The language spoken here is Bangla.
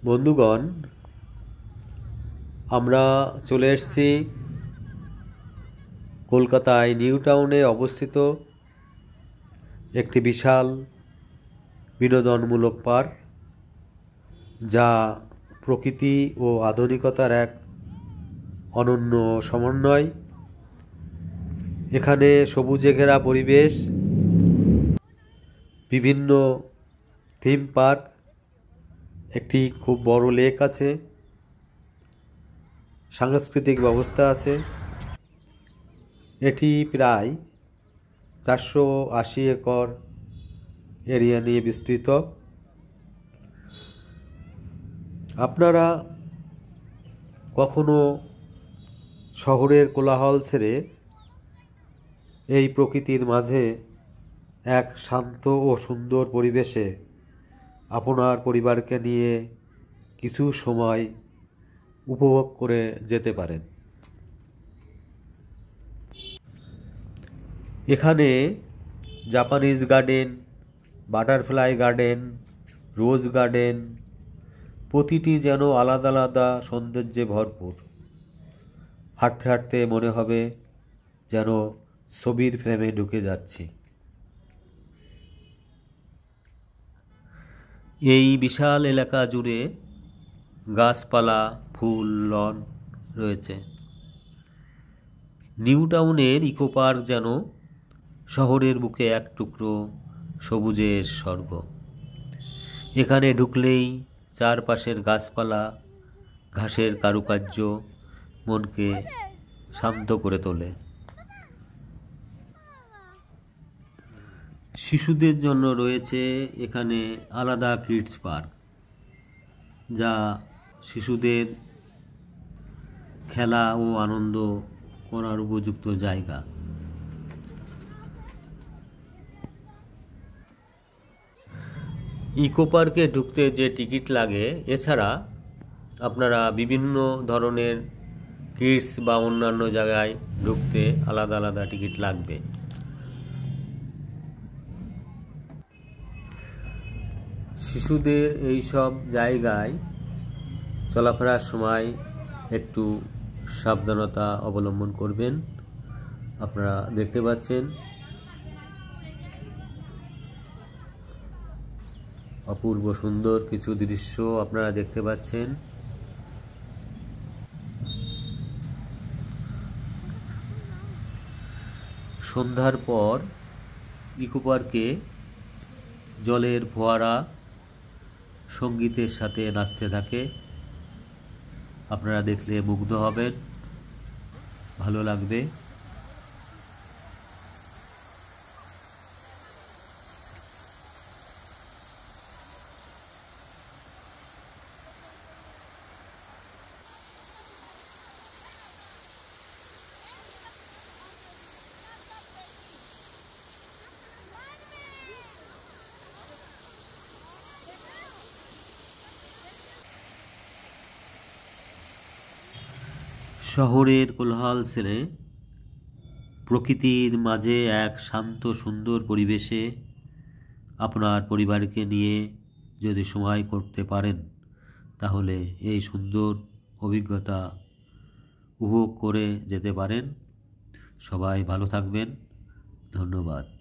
বন্ধুগণ, আমরা চলে এসেছি কলকাতায় নিউ টাউনে অবস্থিত একটি বিশাল বিনোদনমূলক পার্ক, যা প্রকৃতি ও আধুনিকতার এক অনন্য সমন্বয়। এখানে সবুজে ঘেরা পরিবেশ, বিভিন্ন থিম পার্ক, একটি খুব বড় লেক আছে, সাংস্কৃতিক ব্যবস্থা আছে। এটি প্রায় 480 একর এরিয়া নিয়ে বিস্তৃত। আপনারা কখনো শহরের কোলাহল ছেড়ে এই প্রকৃতির মাঝে এক শান্ত ও সুন্দর পরিবেশে আপনার পরিবারকে নিয়ে কিছু সময় উপভোগ করে যেতে পারেন। এখানে জাপানিজ গার্ডেন, বাটারফ্লাই গার্ডেন, রোজ গার্ডেন, প্রতিটি যেন আলাদা আলাদা সৌন্দর্যে ভরপুর। হাঁটতে হাঁটতে মনে হবে যেন ছবির ফ্রেমে ঢুকে যাচ্ছি। এই বিশাল এলাকা জুড়ে গাছপালা, ফুল, লন রয়েছে। নিউ টাউনের ইকো পার্ক যেন শহরের বুকে এক টুকরো সবুজের স্বর্গ। এখানে ঢুকলেই চারপাশের গাছপালা, ঘাসের কারুকার্য মনকে শান্ত করে তোলে। শিশুদের জন্য রয়েছে এখানে আলাদা কিডস পার্ক, যা শিশুদের খেলা ও আনন্দ করার উপযুক্ত জায়গা। ইকো পার্কে ঢুকতে যে টিকিট লাগে, এছাড়া আপনারা বিভিন্ন ধরনের কিডস বা অন্যান্য জায়গায় ঢুকতে আলাদা আলাদা টিকিট লাগবে। শিশুদের এই সব জায়গায় চলাফেরার সময় একটু সাবধানতা অবলম্বন করবেন। আপনারা দেখতে পাচ্ছেন অপূর্ব সুন্দর কিছু দৃশ্য আপনারা দেখতে পাচ্ছেন। সন্ধ্যার পর ইকো পার্কে জলের ফোয়ারা সঙ্গীতের সাথে নাচতে থাকে। আপনারা দেখলে মুগ্ধ হবেন, ভালো লাগবে। শহরের কোলাহল ছেড়ে প্রকৃতির মাঝে এক শান্ত সুন্দর পরিবেশে আপনার পরিবারকে নিয়ে যদি সময় করতে পারেন, তাহলে এই সুন্দর অভিজ্ঞতা উপভোগ করে যেতে পারেন। সবাই ভালো থাকবেন। ধন্যবাদ।